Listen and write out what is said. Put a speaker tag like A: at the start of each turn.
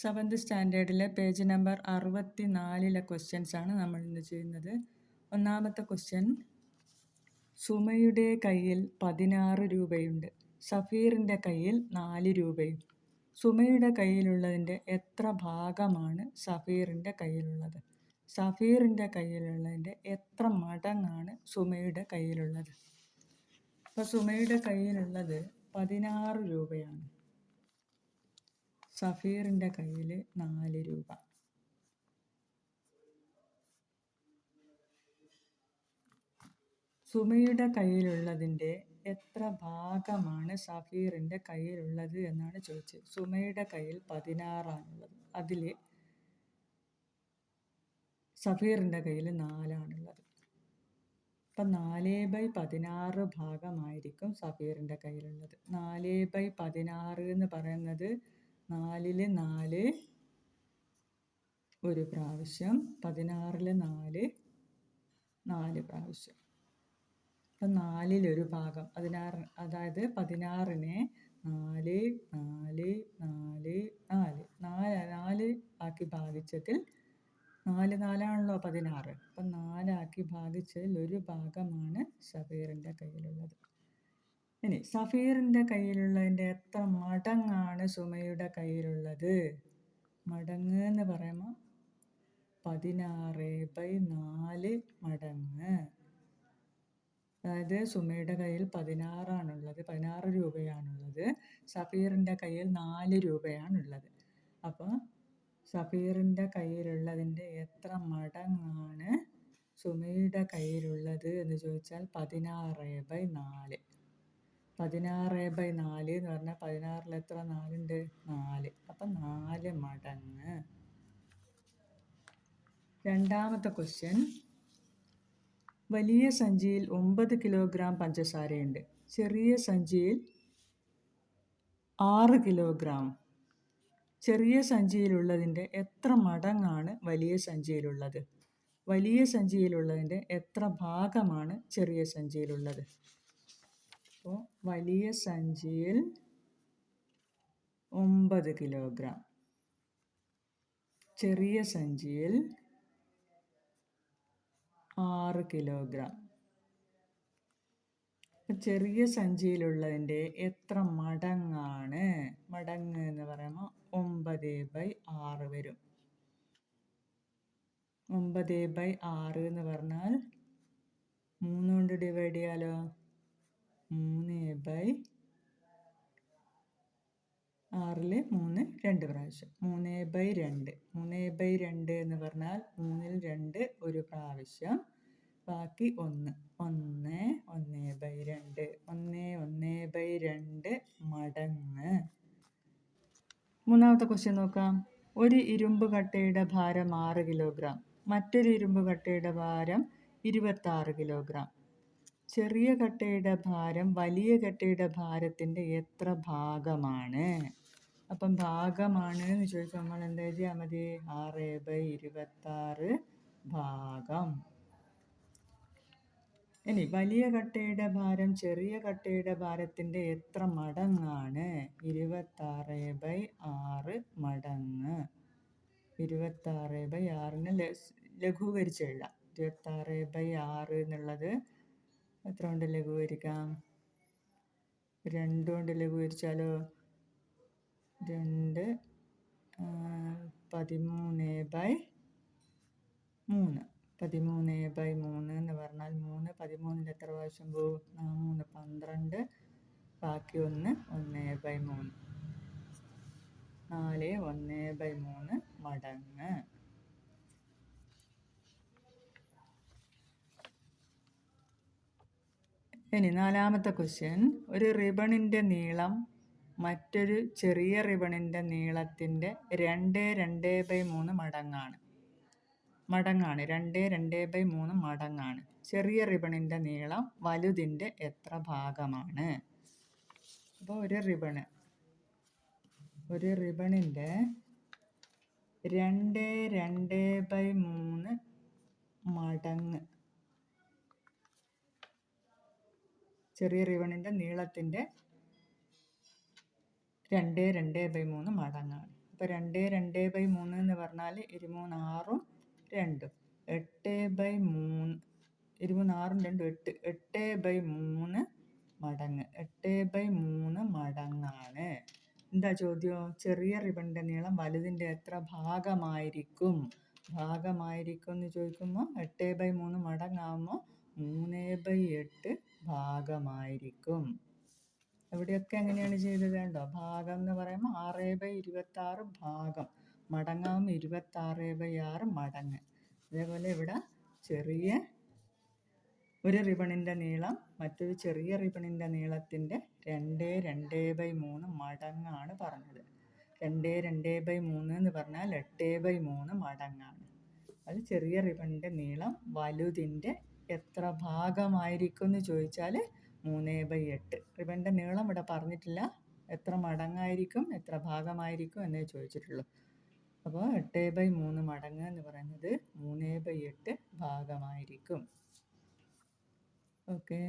A: Seventh സ്റ്റാൻഡേർഡിലെ page number 64 ക്വസ്റ്റ്യൻസാണ് നമ്മൾ ഇന്ന് ചെയ്യുന്നത്. ഒന്നാമത്തെ ക്വസ്റ്റ്യൻ, സുമയുടെ കയ്യിൽ 16 രൂപയുണ്ട്, സഫീറിൻ്റെ കയ്യിൽ 4 രൂപയും. സുമയുടെ കയ്യിലുള്ളതിൻ്റെ എത്ര ഭാഗമാണ് സഫീറിൻ്റെ കയ്യിലുള്ളത്? സഫീറിൻ്റെ കയ്യിലുള്ളതിൻ്റെ എത്ര മടങ്ങാണ് സുമയുടെ കയ്യിലുള്ളത്? അപ്പോൾ സുമയുടെ കയ്യിലുള്ളത് 16 രൂപയാണ്, സഫീറിൻ്റെ കയ്യിൽ 4 രൂപ. സുമയുടെ കയ്യിലുള്ളതിൻ്റെ എത്ര ഭാഗമാണ് സഫീറിൻ്റെ കയ്യിലുള്ളത് എന്നാണ് ചോദിച്ചത്. സുമയുടെ കയ്യിൽ 16 ആണുള്ളത്, അതിൽ സഫീറിൻ്റെ കയ്യിൽ 4 ആണുള്ളത്. അപ്പം 4/16 ഭാഗമായിരിക്കും സഫീറിൻ്റെ കയ്യിലുള്ളത്. 4/16 എന്ന് പറയുന്നത് 4-ൽ 4 ഒരു പ്രാവശ്യം, 16-ൽ 4 4 പ്രാവശ്യം. അപ്പം 4-ൽ 1 ഭാഗം 16, അതായത് 16-നെ 4 4 4 4 4 ആക്കി ഭാഗിച്ചതിൽ 4 4ആണല്ലോ 16. അപ്പം 4 ആക്കി ഭാഗിച്ചതിൽ 1 ഭാഗമാണ് സഫീറിൻ്റെ കയ്യിലുള്ളത്. ഇനി സഫീറിൻ്റെ കയ്യിലുള്ളതിൻ്റെ എത്ര മടങ്ങാണ് സുമയുടെ കയ്യിലുള്ളത്? മടങ്ങ് എന്ന് പറയുമ്പോൾ 16/4 മടങ്ങ്. അതായത് സുമയുടെ കയ്യിൽ 16 ആണുള്ളത്, 16 രൂപയാണുള്ളത്, സഫീറിൻ്റെ കയ്യിൽ 4 രൂപയാണുള്ളത്. അപ്പോൾ സഫീറിൻ്റെ കയ്യിലുള്ളതിൻ്റെ എത്ര മടങ്ങാണ് സുമയുടെ കയ്യിലുള്ളത് എന്ന് ചോദിച്ചാൽ 16/4. 16/4 എന്ന് പറഞ്ഞാൽ 16-ൽ എത്ര 4 ഉണ്ട്? 4. അപ്പം 4 മടങ്ങ്. രണ്ടാമത്തെ ക്വസ്റ്റ്യൻ, വലിയ സഞ്ചിയിൽ 9 കിലോഗ്രാം പഞ്ചസാരയുണ്ട്, ചെറിയ സഞ്ചിയിൽ 6 കിലോഗ്രാം. ചെറിയ സഞ്ചിയിലുള്ളതിൻ്റെ എത്ര മടങ്ങാണ് വലിയ സഞ്ചിയിലുള്ളത്? വലിയ സഞ്ചിയിലുള്ളതിൻ്റെ എത്ര ഭാഗമാണ് ചെറിയ സഞ്ചിയിലുള്ളത്? അപ്പോൾ വലിയ സഞ്ചിയിൽ 9 കിലോഗ്രാം, ചെറിയ സഞ്ചിയിൽ 6 കിലോഗ്രാം. ചെറിയ സഞ്ചിയിലുള്ളതിൻ്റെ എത്ര മടങ്ങാണ്? മടങ്ങ് എന്ന് പറയുമ്പോൾ 9/6 വരും. 9/6 എന്ന് പറഞ്ഞാൽ 3 കൊണ്ട് ഡിവൈഡ് ചെയ്യാലോ. 3/6-ൽ 3 2 പ്രാവശ്യം, 3/2. 3/2 എന്ന് പറഞ്ഞാൽ 3-ൽ 2 ഒരു പ്രാവശ്യം, ബാക്കി 1. 1 1/2 1/2 മടങ്ങ്. മൂന്നാമത്തെ ക്വസ്റ്റ്യൻ നോക്കാം. ഒരു ഇരുമ്പ് കട്ടയുടെ ഭാരം 6 കിലോഗ്രാം, മറ്റൊരു ഇരുമ്പ് കട്ടയുടെ ഭാരം 26 കിലോഗ്രാം. ചെറിയ കട്ടയുടെ ഭാരം വലിയ കട്ടയുടെ ഭാരത്തിൻ്റെ എത്ര ഭാഗമാണ്? അപ്പം ഭാഗമാണ് എന്ന് ചോദിച്ചാൽ നമ്മൾ എന്താ എഴുതിയാൽ മതി? 6/26 ഭാഗം. ഇനി വലിയ കട്ടയുടെ ഭാരം ചെറിയ കട്ടയുടെ ഭാരത്തിൻ്റെ എത്ര മടങ്ങാണ്? 26/6 മടങ്ങ്. 26/6-നെ ലഘൂകരിച്ച് എഴുതാം. 26/6 എന്നുള്ളത് എത്ര കൊണ്ട് ലഘൂകരിക്കാം? 2 കൊണ്ട് ലഘൂകരിച്ചാലോ? 2 13/3. 13/3 എന്ന് പറഞ്ഞാൽ 3 13-ൽ എത്ര പ്രാവശ്യം പോകും? 3 12, ബാക്കി 1 1/3. 4 1/3 മടങ്ങ്. ഇനി നാലാമത്തെ ക്വസ്റ്റ്യൻ, ഒരു റിബണിൻ്റെ നീളം മറ്റൊരു ചെറിയ റിബണിൻ്റെ നീളത്തിൻ്റെ 2/3 മടങ്ങാണ്. 2/3 മടങ്ങാണ്. ചെറിയ റിബണിൻ്റെ നീളം വലുതിൻ്റെ എത്ര ഭാഗമാണ്? അപ്പോൾ ഒരു റിബണിൻ്റെ 2/3 മടങ്ങ്. ചെറിയ റിബണിൻ്റെ നീളത്തിൻ്റെ 2/3 മടങ്ങാണ്. അപ്പോൾ 2/2/3 എന്ന് പറഞ്ഞാൽ 23 2 8/3 23 2 8 8/3 മടങ്ങ് 8/3 മടങ്ങാണ്. എന്താ ചോദ്യം? ചെറിയ റിബണിൻ്റെ നീളം വലുതിൻ്റെ എത്ര ഭാഗമായിരിക്കും? ഭാഗമായിരിക്കും എന്ന് ചോദിക്കുമ്പോൾ 8/3 മടങ്ങാകുമ്പോൾ 3/8 ഭാഗമായിരിക്കും. ഇവിടെയൊക്കെ എങ്ങനെയാണ് ചെയ്തത്? കണ്ടോ? ഭാഗം എന്ന് പറയുമ്പോൾ 6/26 ഭാഗം, മടങ്ങാകുമ്പോൾ 26/6 മടങ്ങ്. അതേപോലെ ഇവിടെ ചെറിയ ഒരു റിബണിൻ്റെ നീളം മറ്റൊരു ചെറിയ റിബണിൻ്റെ നീളത്തിൻ്റെ 2/2/3 മടങ്ങാണ് പറഞ്ഞത്. 2/2/3 എന്ന് പറഞ്ഞാൽ 8/3 മടങ്ങാണ്. അത് ചെറിയ റിബണിൻ്റെ നീളം വലുതിൻ്റെ എത്ര ഭാഗമായിരിക്കും എന്ന് ചോദിച്ചാൽ 3/8. റിബണിൻ്റെ നീളം ഇവിടെ പറഞ്ഞിട്ടില്ല, എത്ര മടങ്ങായിരിക്കും എത്ര ഭാഗമായിരിക്കും എന്നേ ചോദിച്ചിട്ടുള്ളൂ. അപ്പോൾ 8/3 മടങ്ങ് എന്ന് പറയുന്നത് 3/8 ഭാഗമായിരിക്കും. ഓക്കെ.